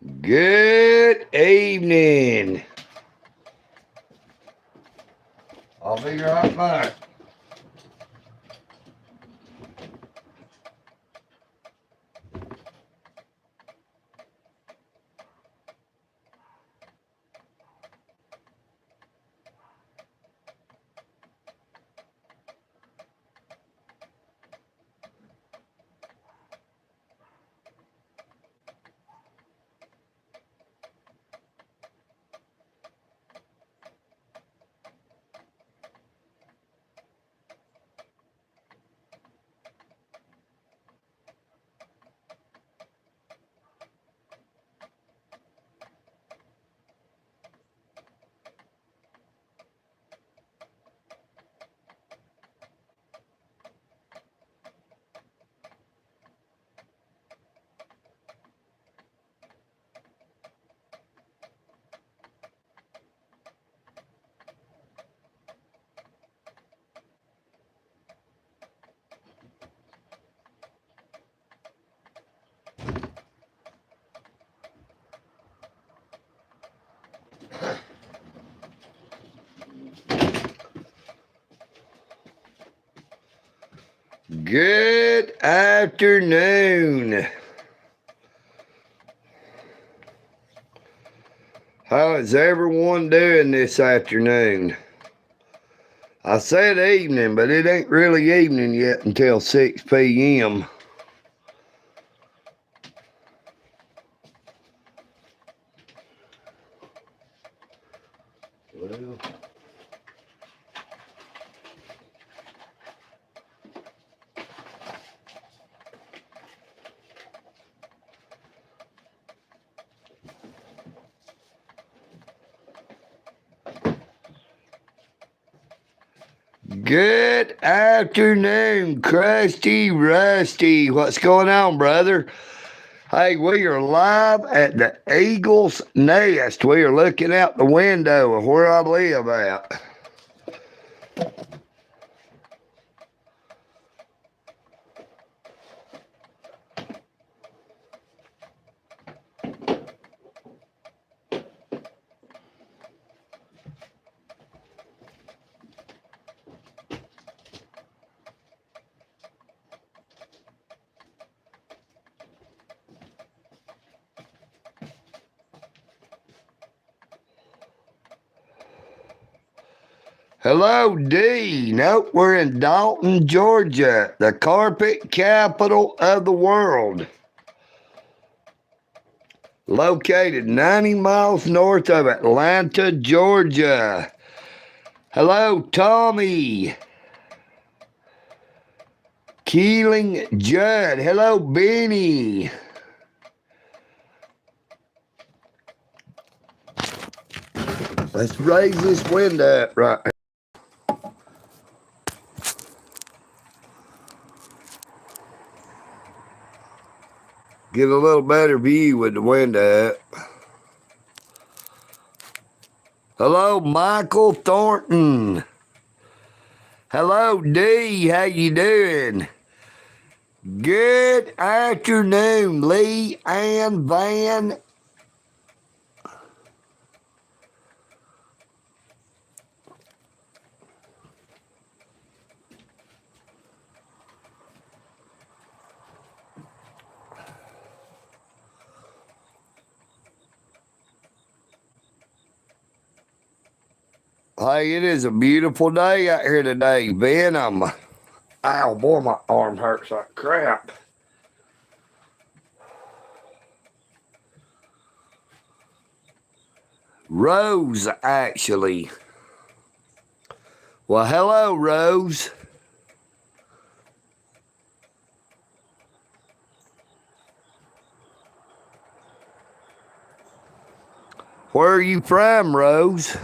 Good evening. I'll be right back. Good afternoon. How is everyone doing this afternoon? I said evening, but it ain't really evening yet until 6 p.m. Well, good afternoon, Krusty Rusty. What's going on, brother? Hey, we are live at the Eagle's Nest. We are looking out the window of where I live at. Hello, D. Nope, we're in Dalton, Georgia, the carpet capital of the world. Located 90 miles north of Atlanta, Georgia. Hello, Tommy. Keeling Judd. Hello, Benny. Let's raise this window up right. Get a little better view with the window up. Hello, Michael Thornton. Hello, D. How you doing? Good afternoon, Lee Ann Van. Hey, it is a beautiful day out here today, Ben. Ow, boy, my arm hurts like crap. Rose, actually. Well, hello, Rose. Where are you from, Rose?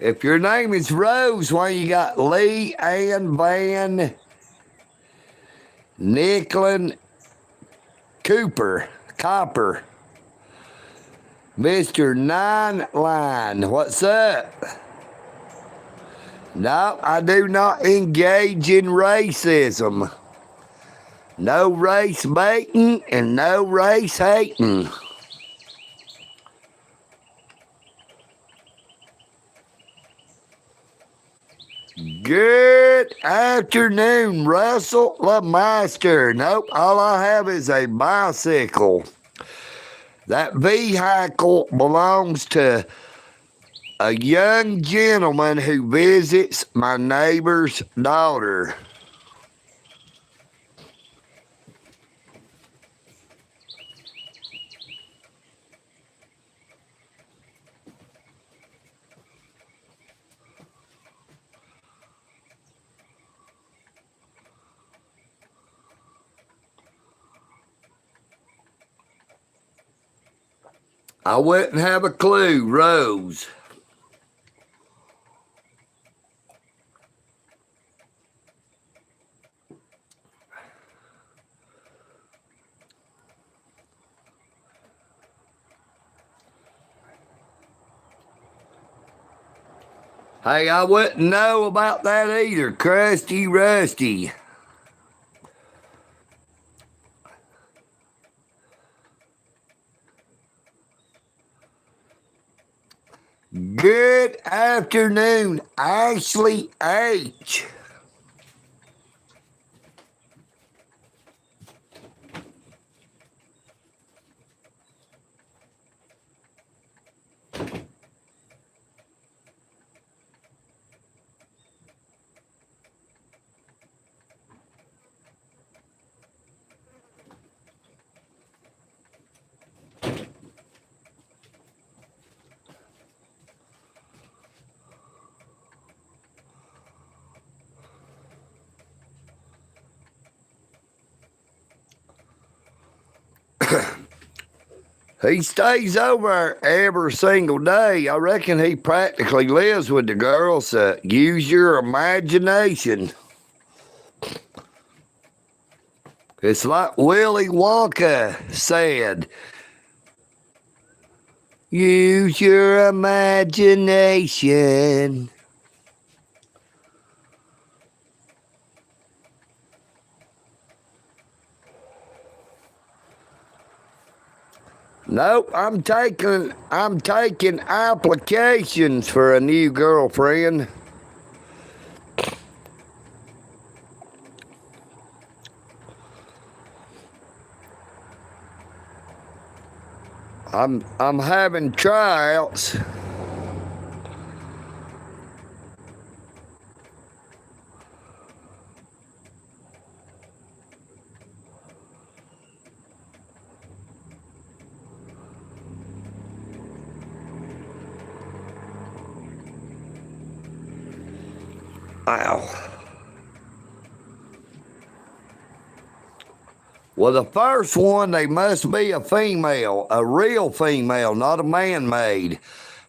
If your name is Rose, why you got Lee Ann Van Nicklin Copper? Mr. Nine Line, what's up? No, I do not engage in racism. No race baiting and no race hating. Good afternoon, Russell LeMaster. Nope, all I have is a bicycle. That vehicle belongs to a young gentleman who visits my neighbor's daughter. I wouldn't have a clue, Rose. Hey, I wouldn't know about that either, Crusty Rusty. Good afternoon, Ashley H. He stays over every single day. I reckon he practically lives with the girls. Use your imagination. It's like Willy Wonka said. Use your imagination. Nope, I'm taking applications for a new girlfriend. I'm having tryouts. Ow. Well, the first one, they must be a female, a real female, not a man-made.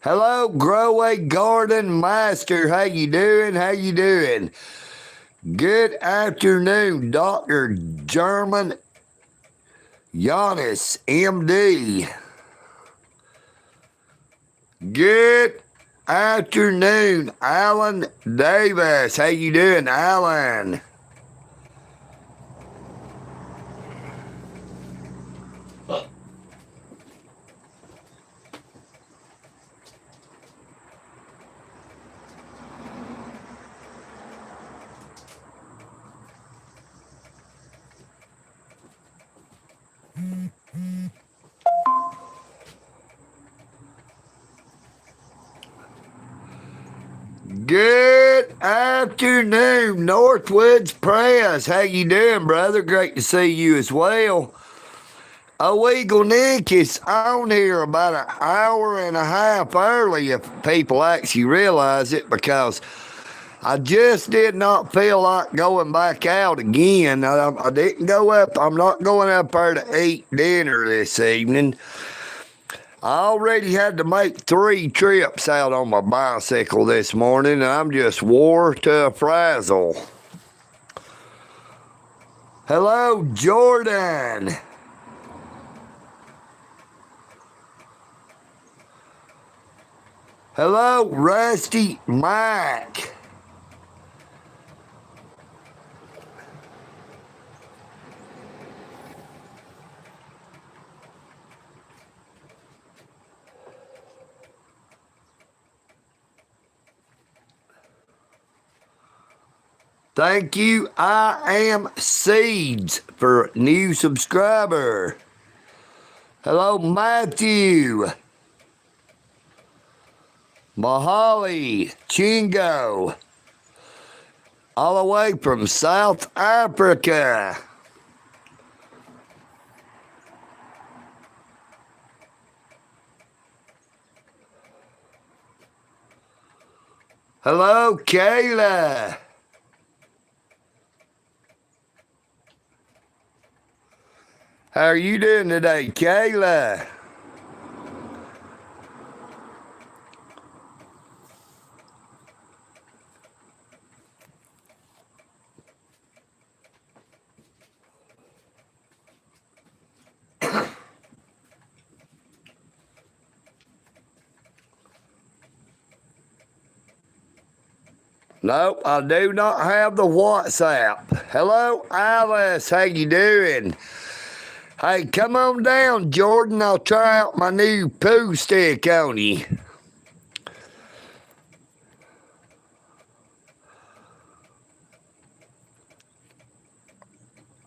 Hello, Grow a Garden Master. How you doing? How you doing? Good afternoon, Dr. German Giannis, MD. Good afternoon, Alan Davis. How you doing, Alan? Good afternoon, Northwoods Press. How you doing, brother? Great to see you as well. EagleNick is on here about an hour and a half early, if people actually realize it, because I just did not feel like going back out again. I didn't go up. I'm not going up there to eat dinner this evening. I already had to make 3 trips out on my bicycle this morning, and I'm just wore to a frazzle. Hello, Jordan. Hello, Rusty Mike. Thank you, I am Seeds, for new subscriber. Hello, Matthew. Mahali, Chingo, all the way from South Africa. Hello, Kayla. How are you doing today, Kayla? Nope, I do not have the WhatsApp. Hello, Alice. How you doing? Hey, come on down, Jordan. I'll try out my new poo stick on you.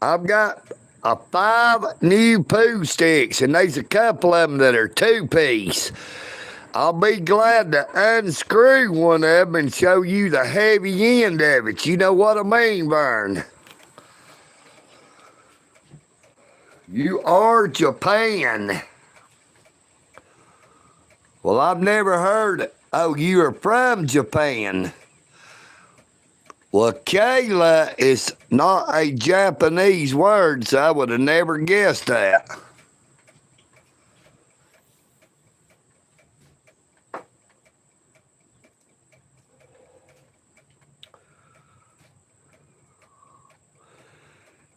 I've got 5 new poo sticks, and there's a couple of them that are 2-piece. I'll be glad to unscrew one of them and show you the heavy end of it. You know what I mean, Vern? You are Japan. Well, I've never heard. Oh, you are from Japan. Well, Kayla is not a Japanese word, so I would have never guessed that.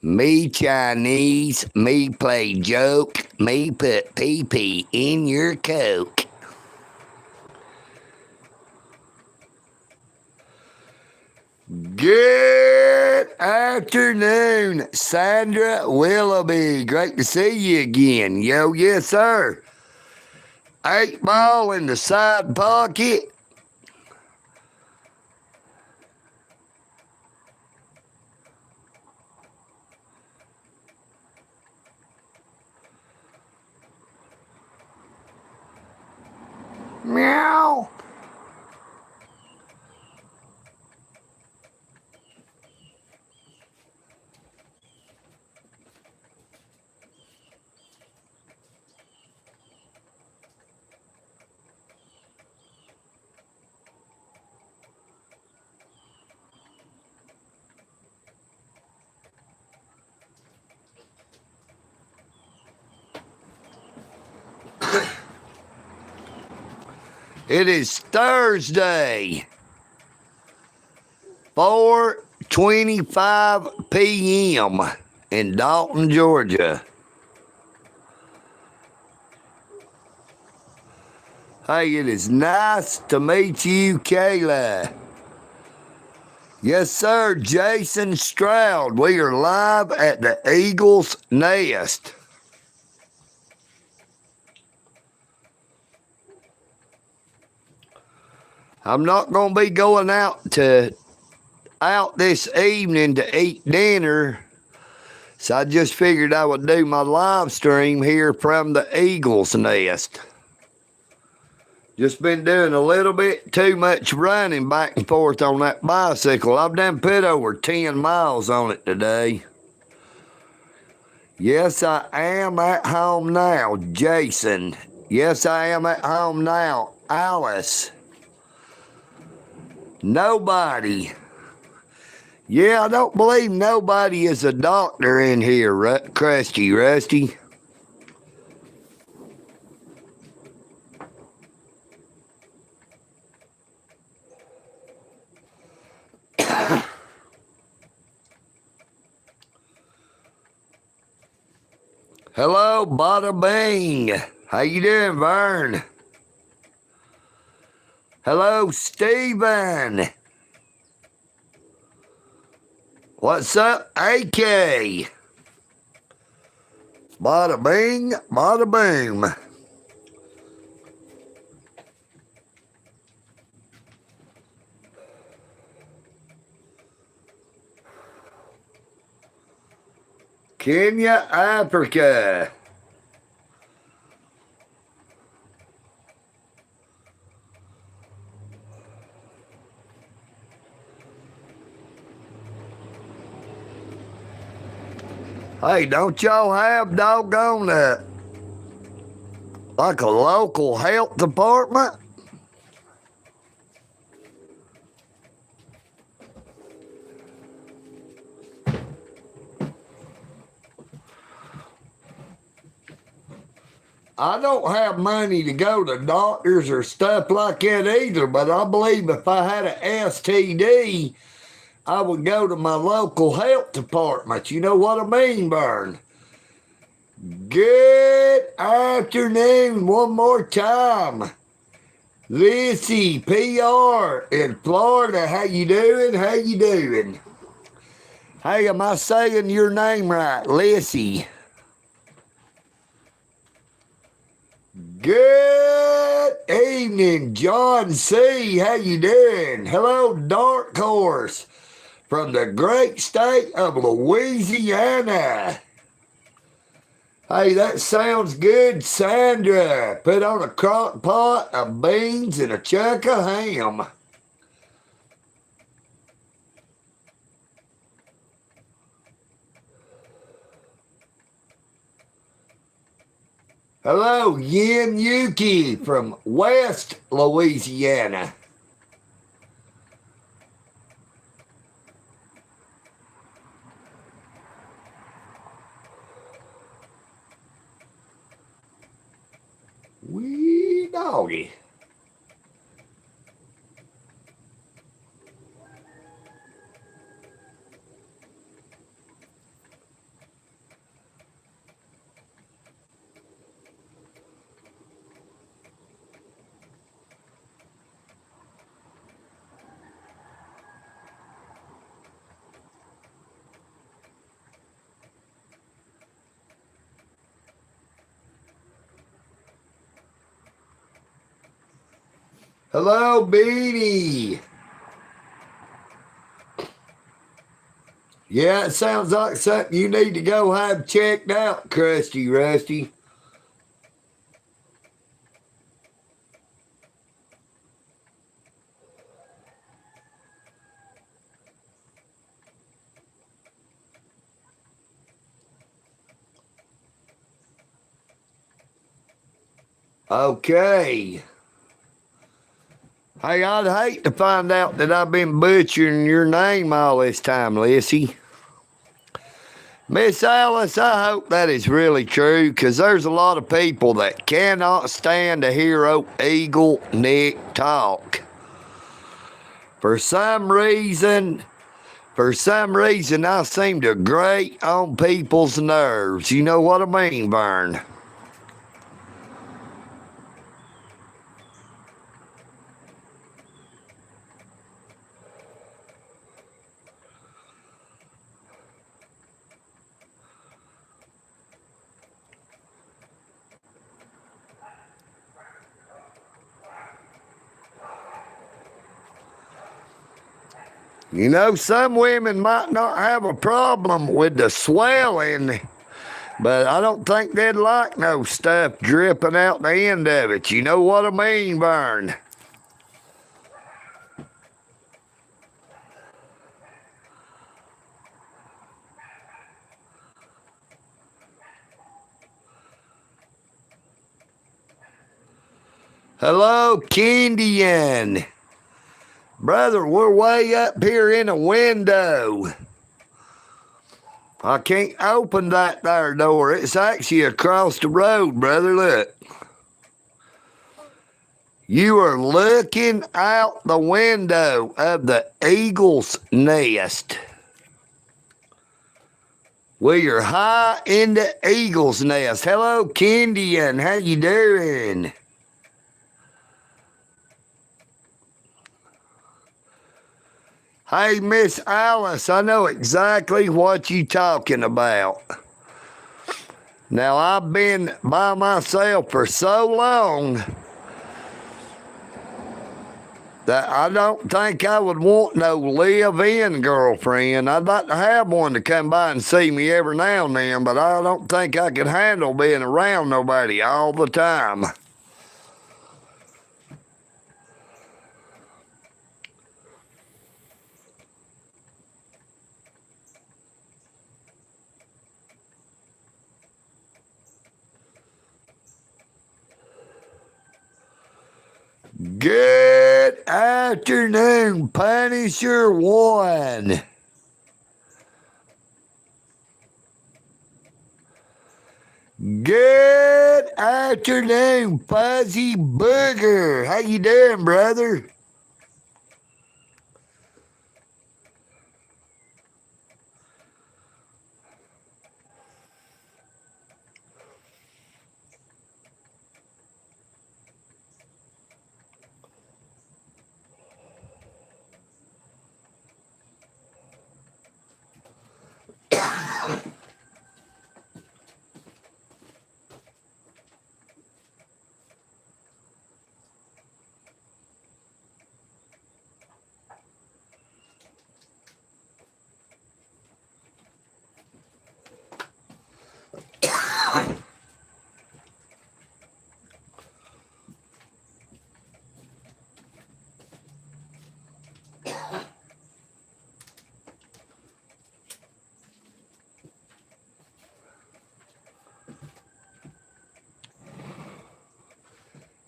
Me Chinese, me play joke, me put pee-pee in your Coke. Good afternoon, Sandra Willoughby. Great to see you again. Yo, yes, sir. 8 ball in the side pocket. Meow. It is Thursday, 4:25 p.m. in Dalton, Georgia. Hey, it is nice to meet you, Kayla. Yes, sir, Jason Stroud. We are live at the Eagle's Nest. I'm not going to be going out this evening to eat dinner, so I just figured I would do my live stream here from the Eagle's Nest. Just been doing a little bit too much running back and forth on that bicycle. I've done put over 10 miles on it today. Yes, I am at home now, Jason. Yes, I am at home now, Alice. Nobody. Yeah, I don't believe nobody is a doctor in here, Krusty Rusty. Hello, Bada Bing. How you doing, Vern? Hello, Steven. What's up, AK? Bada bing, bada boom. Kenya, Africa. Hey, don't y'all have doggone like a local health department? I don't have money to go to doctors or stuff like that either, but I believe if I had an STD, I would go to my local health department. You know what I mean, Vern? Good afternoon one more time. Lissy, PR in Florida. How you doing? How you doing? Hey, am I saying your name right? Lissy. Good evening, John C. How you doing? Hello, Dark Horse from the great state of Louisiana. Hey, that sounds good, Sandra. Put on a crock pot of beans and a chunk of ham. Hello, Yin Yuki from West Louisiana. Wee doggy. Hello, Beanie. Yeah, it sounds like something you need to go have checked out, Krusty Rusty. Okay. Hey, I'd hate to find out that I've been butchering your name all this time, Lissy. Miss Alice, I hope that is really true, because there's a lot of people that cannot stand to hear EagleNick talk. For some reason, I seem to grate on people's nerves. You know what I mean, Vern? You know, some women might not have a problem with the swelling, but I don't think they'd like no stuff dripping out the end of it. You know what I mean, Vern? Hello, Kendian. Brother, we're way up here in a window. I can't open that there door. It's actually across the road, brother. Look. You are looking out the window of the eagle's nest. We are high in the eagle's nest. Hello, Kendian. How you doing? Hey, Miss Alice, I know exactly what you talking about. Now, I've been by myself for so long, I don't think I would want no live-in girlfriend. I'd like to have one to come by and see me every now and then, but I don't think I could handle being around nobody all the time. Good afternoon, Punisher One. Good afternoon, Fuzzy Booger. How you doing, brother?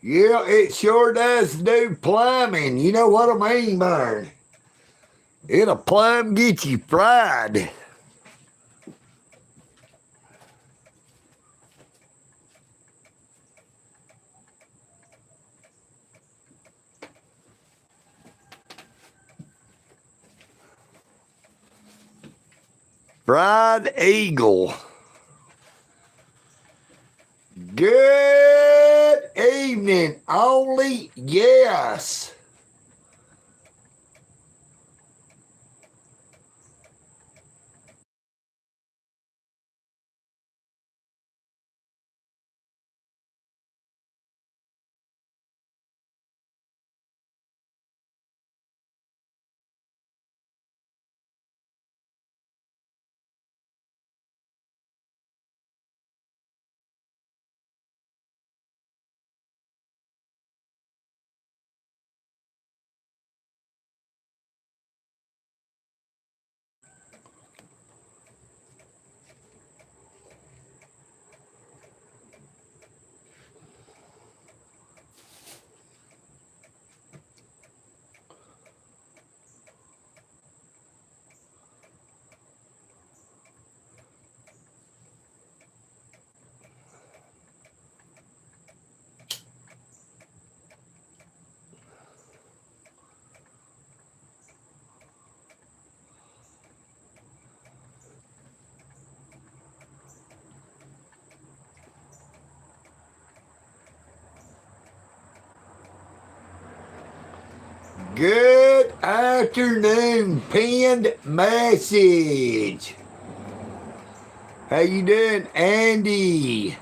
Yeah, it sure does do plumbing. You know what I mean, Burn? It'll plumb get you fried. Fried eagle. Good evening, only yes. Good afternoon, pinned message. How you doing, Andy?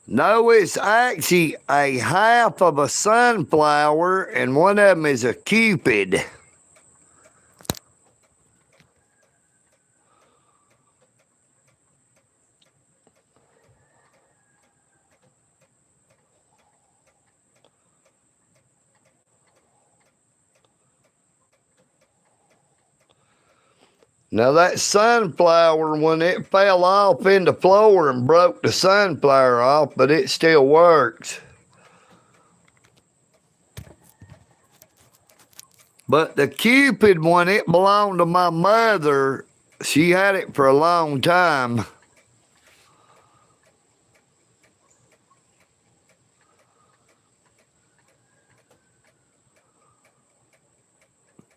No, it's actually a half of a sunflower, and one of them is a cupid. Now that sunflower, when it fell off in the floor and broke the sunflower off, but it still works. But the cupid one, it belonged to my mother. She had it for a long time.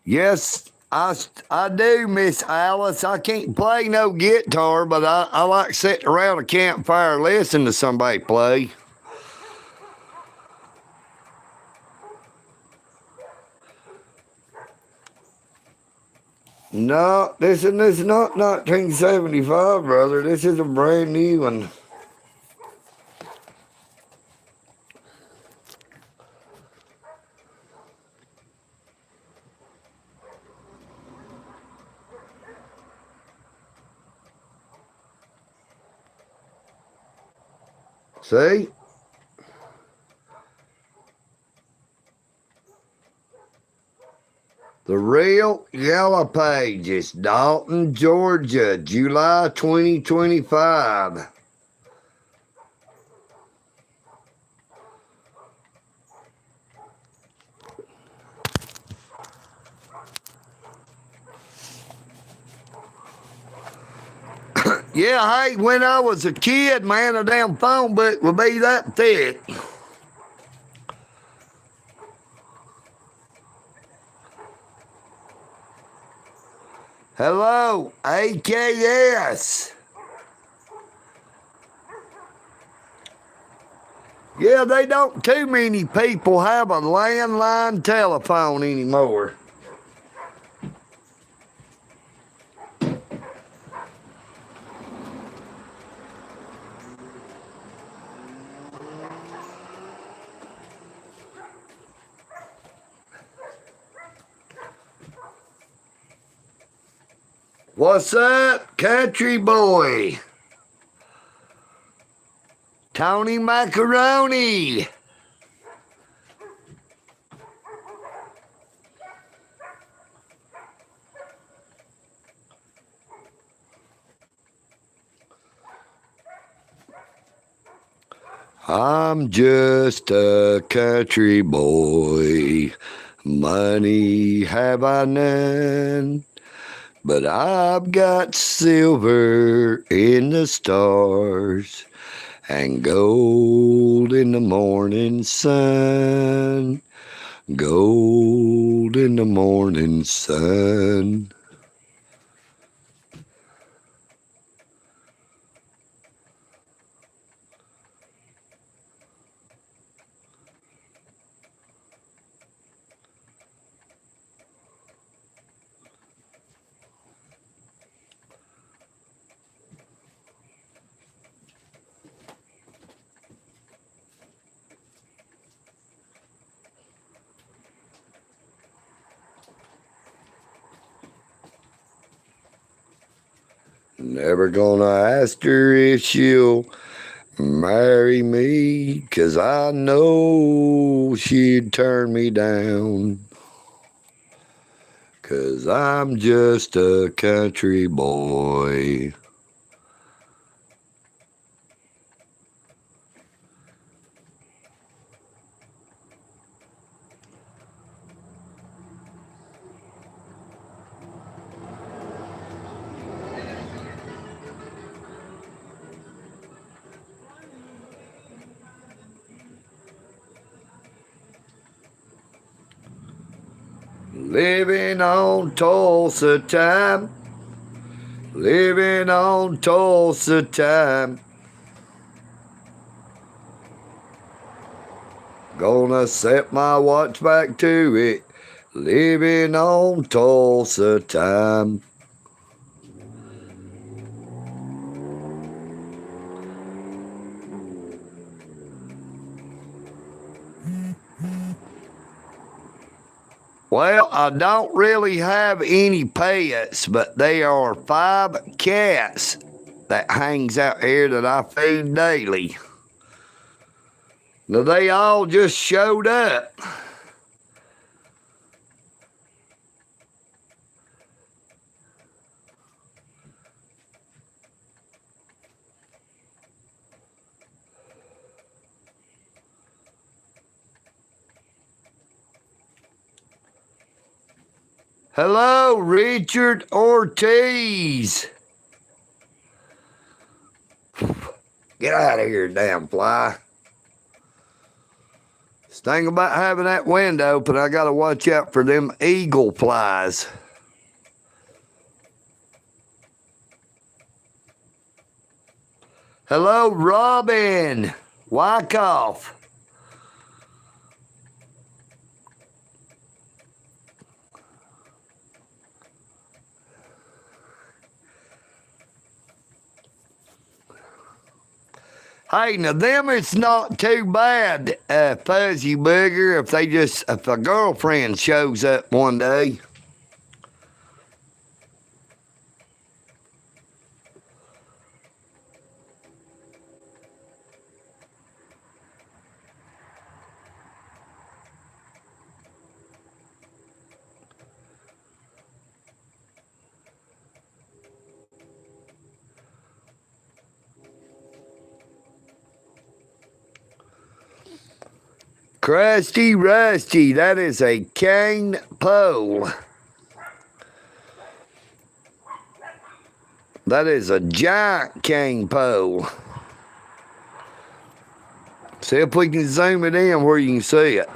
Yes, I do, Miss Alice. I can't play no guitar, but I like sitting around a campfire listening to somebody play. No, this is not 1975, brother. This is a brand new one. See? The Real Yellow Pages, Dalton, Georgia, July 2025. Yeah, hey, when I was a kid, man, a damn phone book would be that thick. Hello, AKS. Yeah, they don't too many people have a landline telephone anymore. What's up, country boy? Tony Macaroni. I'm just a country boy. Money have I none, but I've got silver in the stars and gold in the morning sun. Gold in the morning sun. Never gonna ask her if she'll marry me, 'cause I know she'd turn me down. 'Cause I'm just a country boy. Living on Tulsa time. Living on Tulsa time. Gonna set my watch back to it. Living on Tulsa time. Well, I don't really have any pets, but there are 5 cats that hangs out here that I feed daily. Now, they all just showed up. Hello, Richard Ortiz. Get out of here, damn fly. Thing about having that window open, I got to watch out for them eagle flies. Hello, Robin. Wyckoff. Hey, now them it's not too bad, Fuzzy Booger, if a girlfriend shows up one day. Crusty Rusty, that is a cane pole. That is a giant cane pole. See if we can zoom it in where you can see it.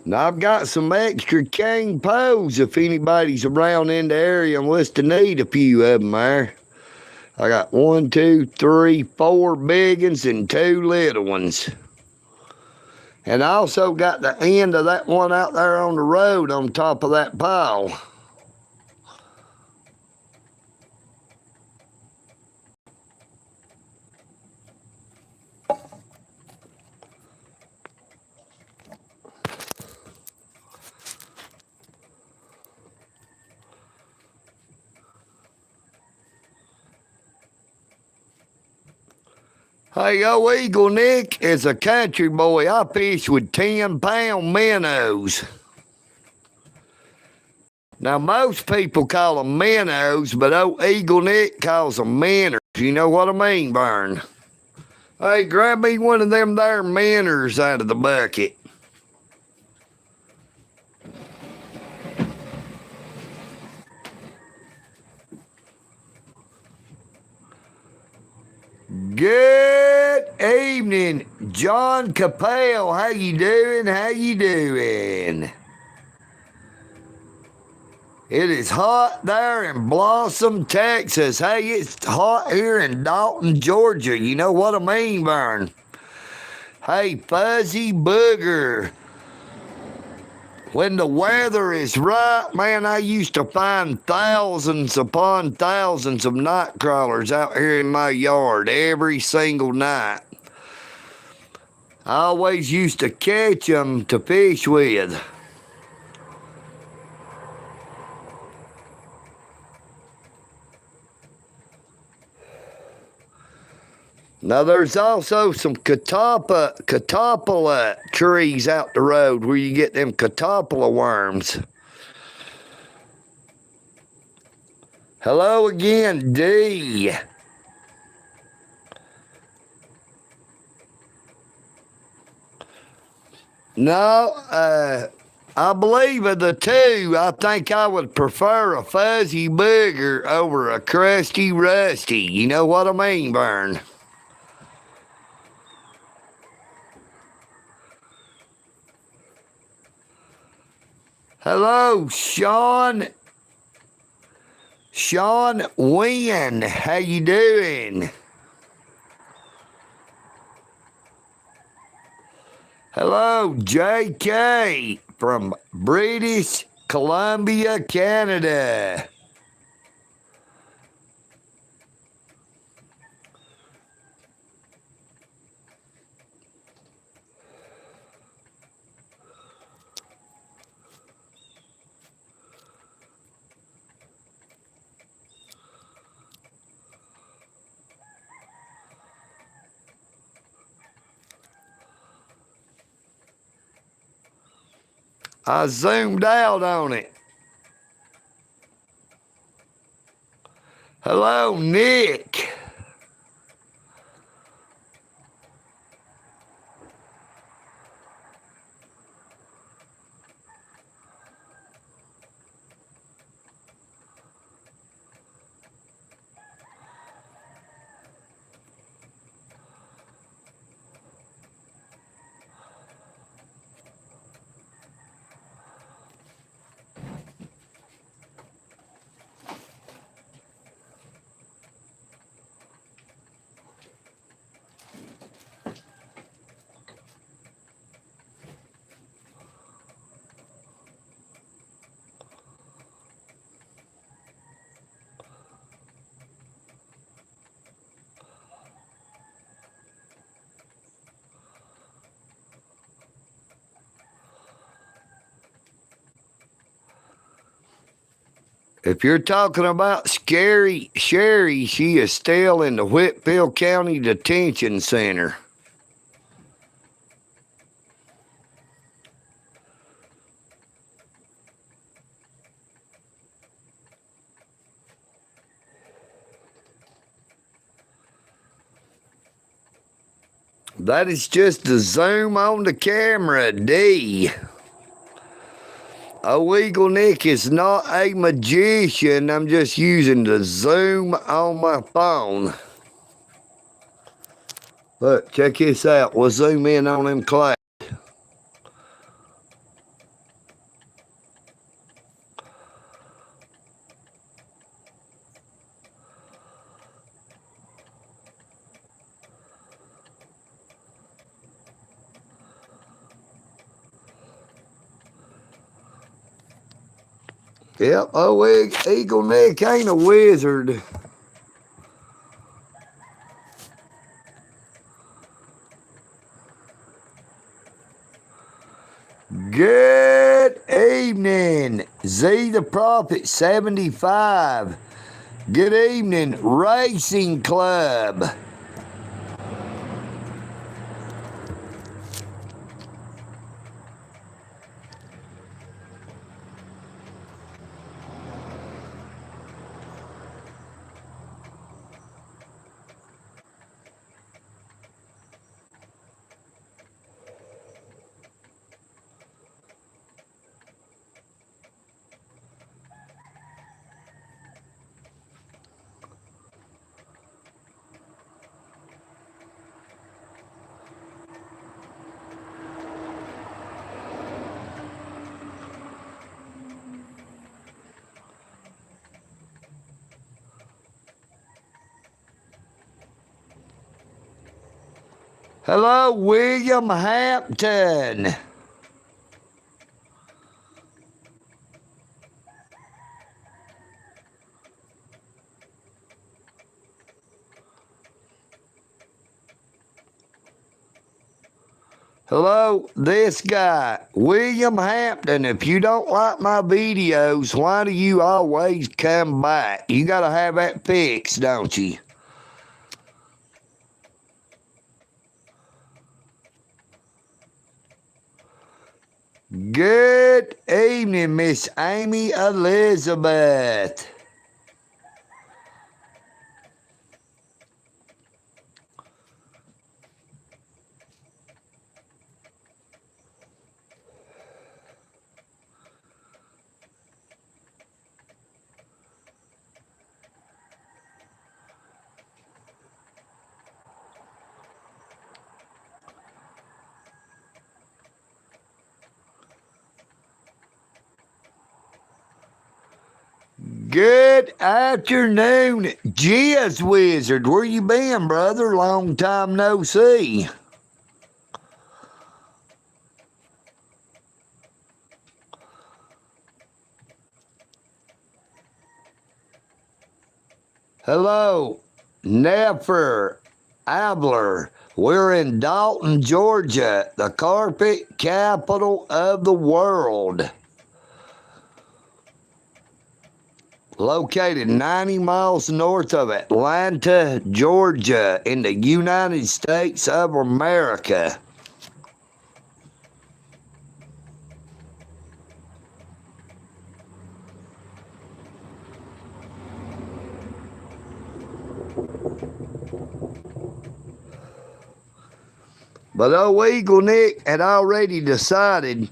Now, I've got some extra cane poles if anybody's around in the area and wants to need a few of them there. I got 1, 2, 3, 4 big ones and 2 little ones. And I also got the end of that one out there on the road on top of that pile. Hey, old EagleNick is a country boy. I fish with 10-pound minnows. Now, most people call them minnows, but old EagleNick calls them minnows. You know what I mean, Vern? Hey, grab me one of them there minnows out of the bucket. Good evening, John Capel. How you doing? How you doing? It is hot there in Blossom, Texas. Hey, it's hot here in Dalton, Georgia. You know what I mean, Vern? Hey, Fuzzy Booger. When the weather is right, man, I used to find thousands upon thousands of night crawlers out here in my yard every single night. I always used to catch them to fish with. Now, there's also some catapala trees out the road where you get them catapala worms. Hello again, D. No, I believe of the two, I think I would prefer a Fuzzy Booger over a Crusty Rusty. You know what I mean, Vern? Hello, Sean. Sean Wynn, how you doing? Hello, JK from British Columbia, Canada. I zoomed out on it. Hello, Nick. If you're talking about Scary Sherry, she is still in the Whitfield County Detention Center. That is just the zoom on the camera, D. EagleNick is not a magician. I'm just using the zoom on my phone. Look, check this out. We'll zoom in on them clouds. Yep, EagleNick ain't a wizard. Good evening, Z the Prophet 75. Good evening, Racing Club. Hello, William Hampton. Hello, this guy, William Hampton. If you don't like my videos, why do you always come back? You got to have that fixed, don't you? Good evening, Miss Amy Elizabeth. Good afternoon, Jizz Wizard. Where you been, brother? Long time no see. Hello, Nefer Abler. We're in Dalton, Georgia, the carpet capital of the world. Located 90 miles north of Atlanta, Georgia, in the United States of America. But EagleNick had already decided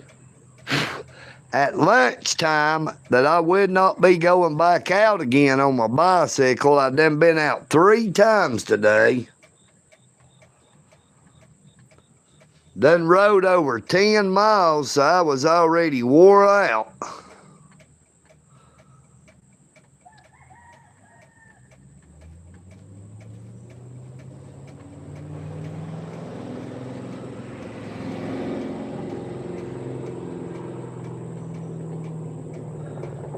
at lunchtime that I would not be going back out again on my bicycle. I've done been out 3 times today. Done rode over 10 miles, so I was already wore out.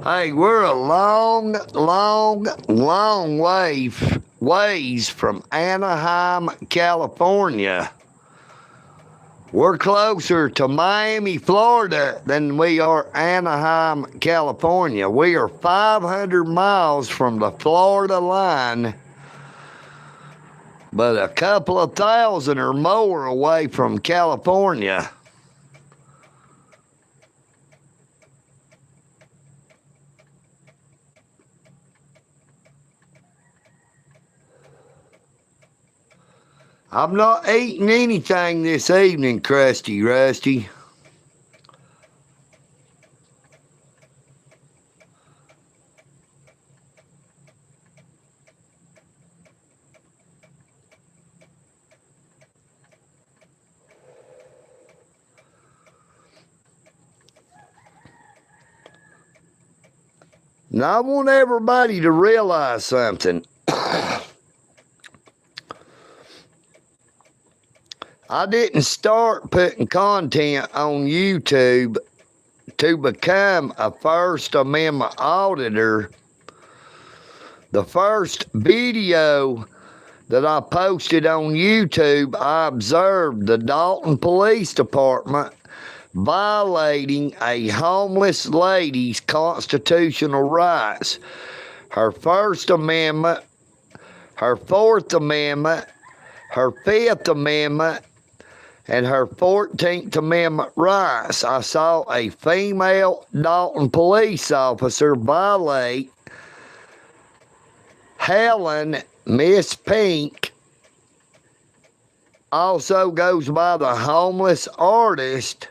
Hey, we're a long ways from Anaheim, California. We're closer to Miami, Florida than we are Anaheim, California. We are 500 miles from the Florida line, but a couple of thousand or more away from California. I'm not eating anything this evening, Krusty Rusty. Now, I want everybody to realize something. I didn't start putting content on YouTube to become a First Amendment auditor. The first video that I posted on YouTube, I observed the Dalton Police Department violating a homeless lady's constitutional rights. Her First Amendment, her Fourth Amendment, her Fifth Amendment, and her 14th Amendment rights. I saw a female Dalton police officer violate Helen Miss Pink, also goes by the homeless artist,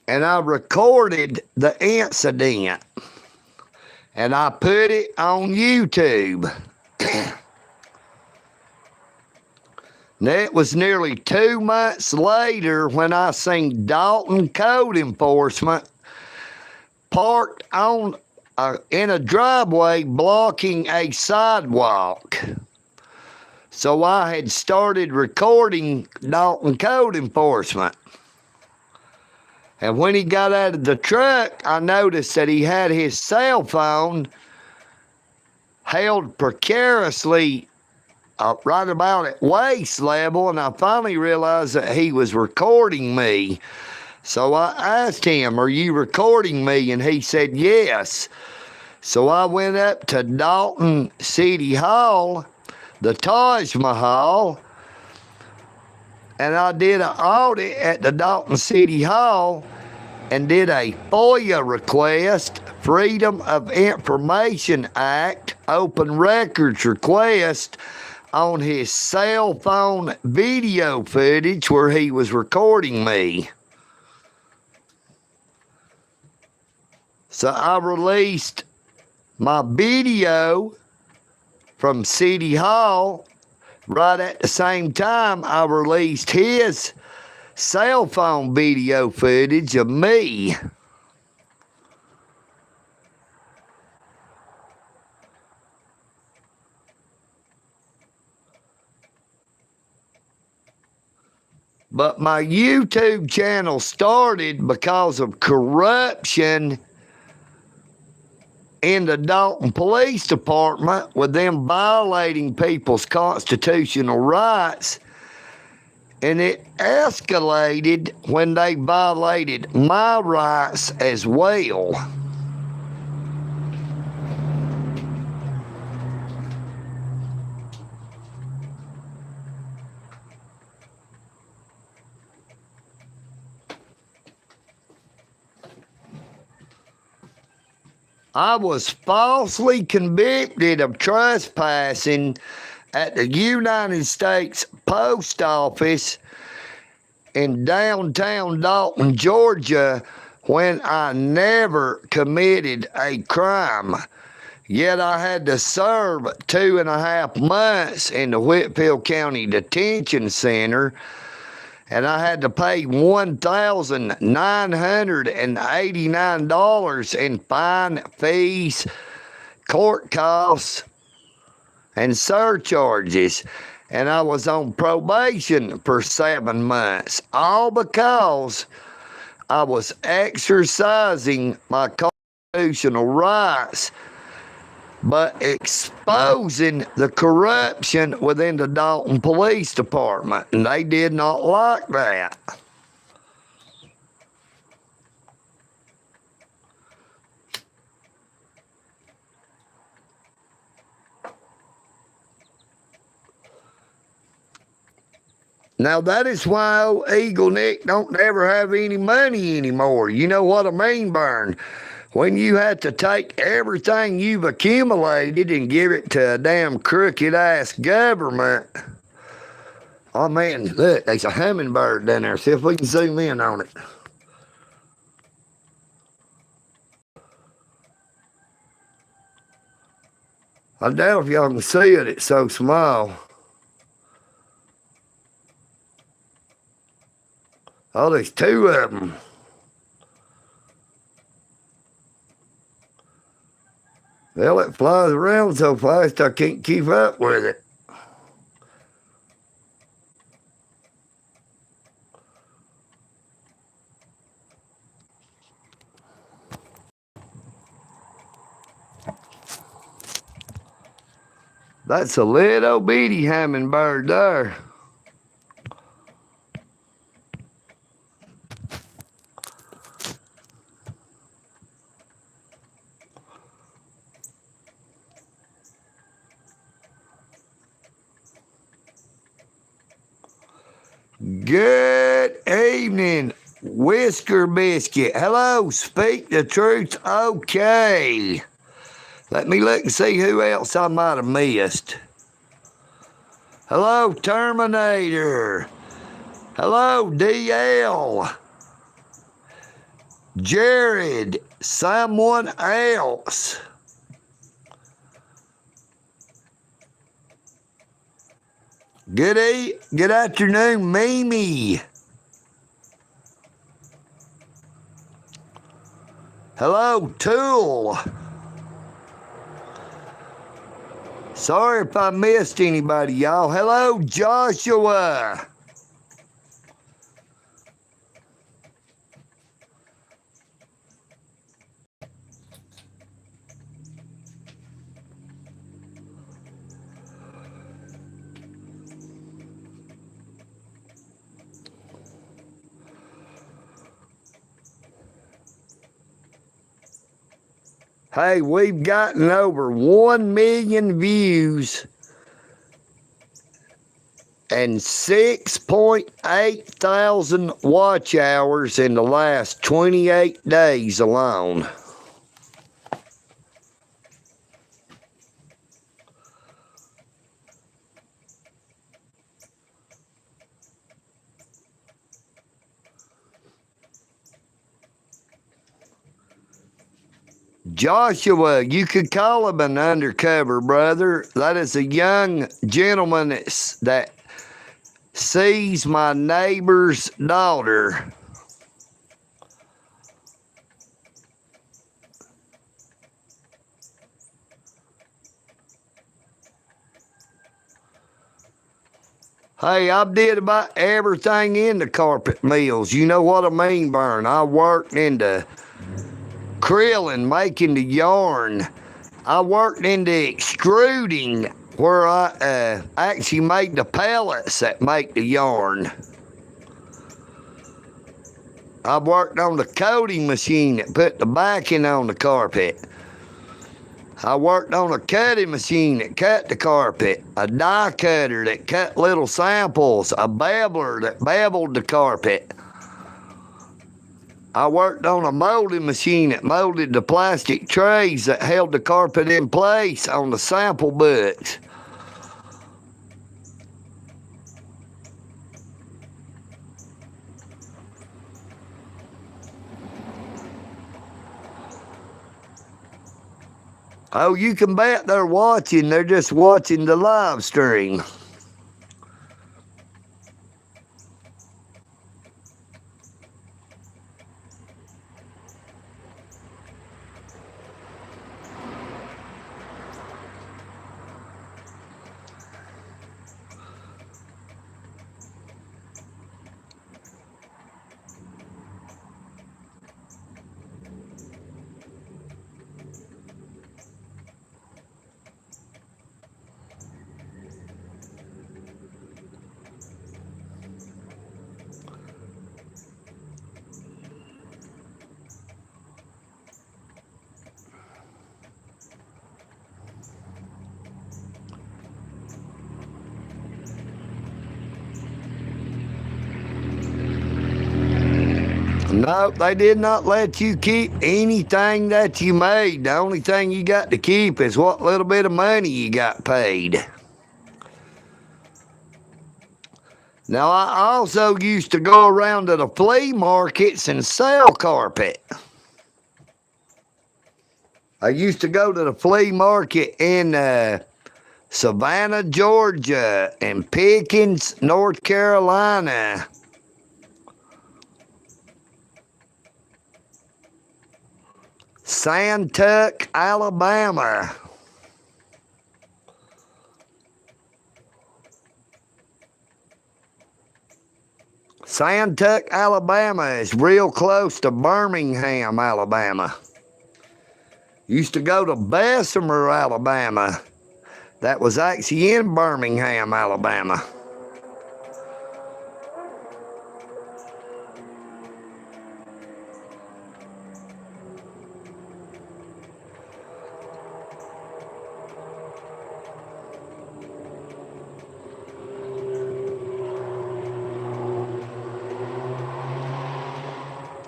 and I recorded the incident and I put it on YouTube. Now, it was nearly 2 months later when I seen Dalton Code Enforcement parked on in a driveway blocking a sidewalk. So I had started recording Dalton Code Enforcement. And when he got out of the truck, I noticed that he had his cell phone held precariously right about at waist level, and I finally realized that he was recording me. So I asked him, "Are you recording me?" And he said, "Yes." So I went up to Dalton City Hall, the Taj Mahal, and I did an audit at the Dalton City Hall and did a FOIA request, Freedom of Information Act, open records request, on his cell phone video footage where he was recording me. So I released my video from City Hall. Right at the same time, I released his cell phone video footage of me. But my YouTube channel started because of corruption in the Dalton Police Department, with them violating people's constitutional rights. And it escalated when they violated my rights as well. I was falsely convicted of trespassing at the United States Post Office in downtown Dalton, Georgia, when I never committed a crime. Yet I had to serve 2.5 months in the Whitfield County Detention Center, and I had to pay $1,989 in fine, fees, court costs, and surcharges. And I was on probation for 7 months, all because I was exercising my constitutional rights but exposing the corruption within the Dalton Police Department, and they did not like that. Now, that is why old EagleNick don't ever have any money anymore. You know what I mean, Burn? When you have to take everything you've accumulated and give it to a damn crooked-ass government. Oh, man, look, there's a hummingbird down there. See if we can zoom in on it. I doubt if y'all can see it. It's so small. Oh, there's two of them. Well, it flies around so fast I can't keep up with it. That's a little bitty hummingbird there. Good evening, Whisker Biscuit. Hello, speak the truth. Okay. Let me look and see who else I might have missed. Hello, Terminator. Hello, DL. Jared. Someone else. Good afternoon, Mimi. Hello, Tool. Sorry if I missed anybody, y'all. Hello, Joshua. Hey, we've gotten over 1 million views and 6.8 thousand watch hours in the last 28 days alone. Joshua, you could call him an undercover brother. That is a young gentleman that sees my neighbor's daughter. Hey, I did about everything in the carpet mills. You know what I mean, Burn? I worked in the krilling, making the yarn. I worked in the extruding, where I actually made the pellets that make the yarn. I worked on the coating machine that put the backing on the carpet. I worked on a cutting machine that cut the carpet, a die cutter that cut little samples, a babbler that babbled the carpet. I worked on a molding machine that molded the plastic trays that held the carpet in place on the sample books. Oh, you can bet they're watching. They're just watching the live stream. No, they did not let you keep anything that you made. The only thing you got to keep is what little bit of money you got paid. Now, I also used to go around to the flea markets and sell carpet. I used to go to the flea market in Savannah, Georgia, and Pickens, North Carolina. Santuck, Alabama. Santuck, Alabama is real close to Birmingham, Alabama. Used to go to Bessemer, Alabama. That was actually in Birmingham, Alabama.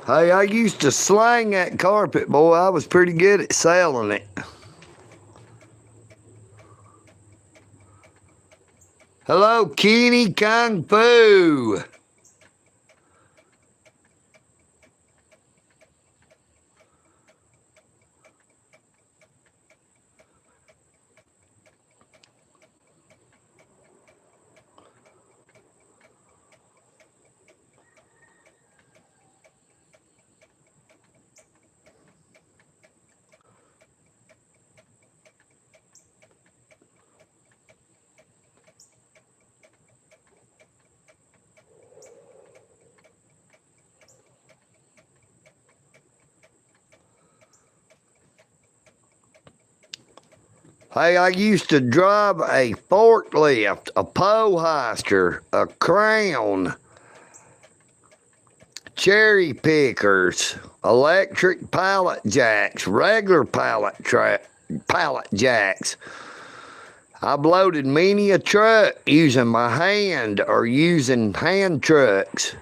Hey, I used to slang that carpet, boy. I was pretty good at selling it. Hello, Kenny Kung Fu. Hey, I used to drive a forklift, a pole hoister, a crown, cherry pickers, electric pallet jacks, regular pallet jacks. I've loaded many a truck using my hand or using hand trucks.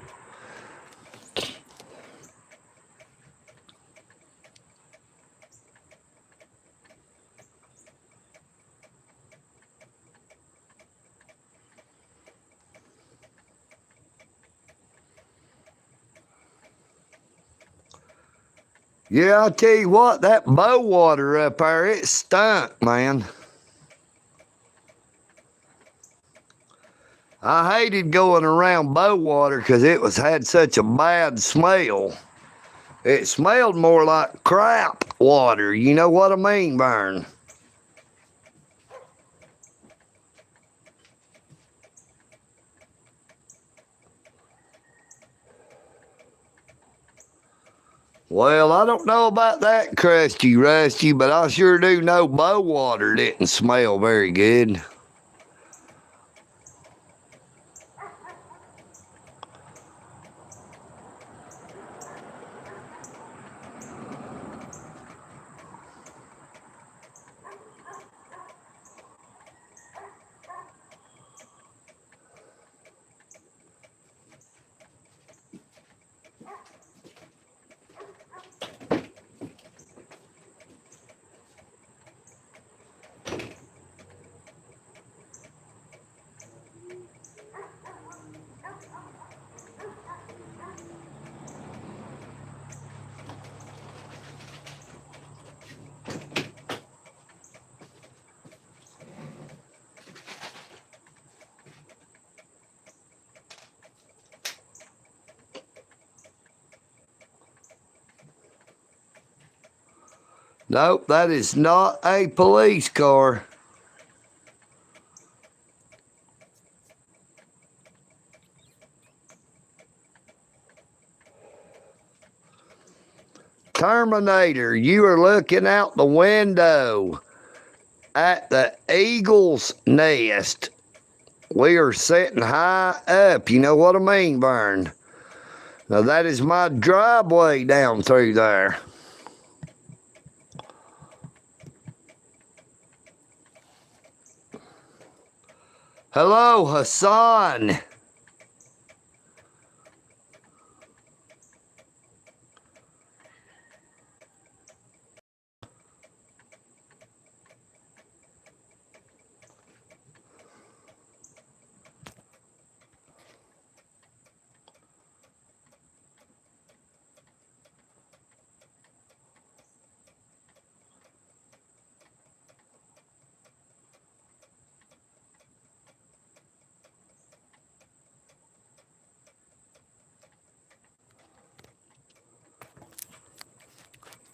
Yeah, I tell you what, that bow water up there, it stunk, man. I hated going around bow water because it had such a bad smell. It smelled more like crap water. You know what I mean, Vern? Well, I don't know about that, Crusty Rusty, but I sure do know bow water didn't smell very good. Nope, that is not a police car. Terminator, you are looking out the window at the eagle's nest. We are sitting high up. You know what I mean, Vern? Now, that is my driveway down through there. Hello, Hassan.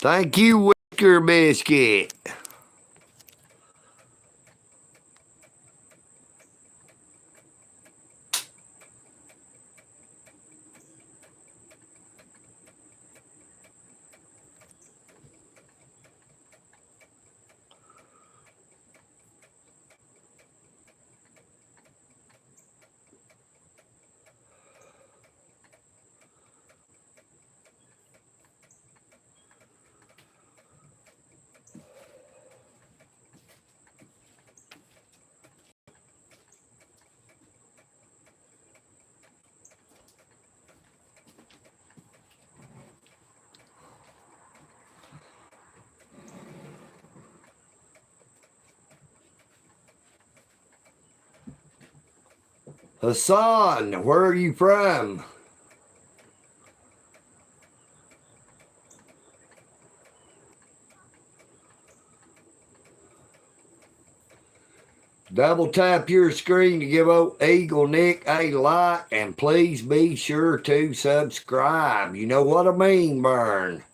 Thank you, Whisker Biscuit. Hassan, where are you from? Double tap your screen to give old EagleNick a like, and please be sure to subscribe. You know what I mean, Burn.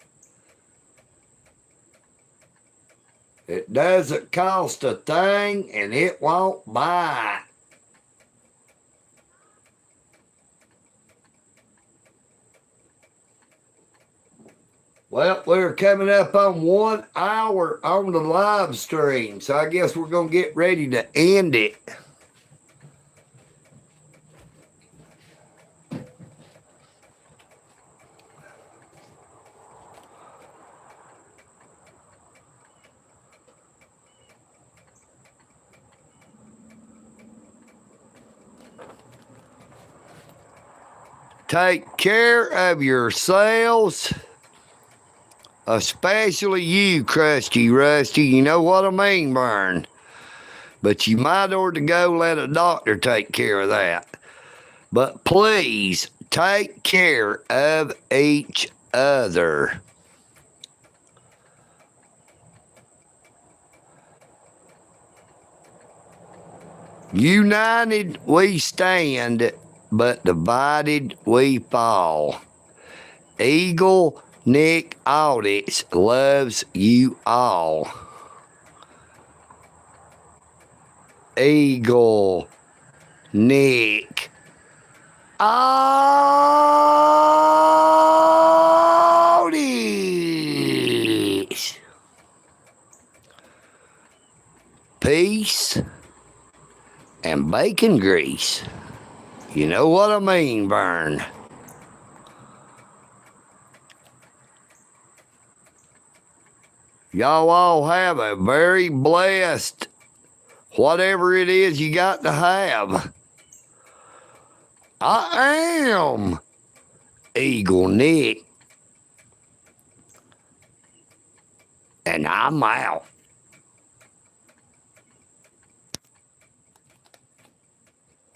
It doesn't cost a thing, and it won't bite. Well, we're coming up on 1 hour on the live stream, so I guess we're going to get ready to end it. Take care of yourselves, especially you, Crusty Rusty. You know what I mean, Burn. But you might ought to go let a doctor take care of that. But please take care of each other. United we stand, but divided we fall. EagleNick Audits loves you all. EagleNick Audits. Peace and bacon grease. You know what I mean, Vern. Y'all all have a very blessed whatever it is you got to have. I am EagleNick, and I'm out.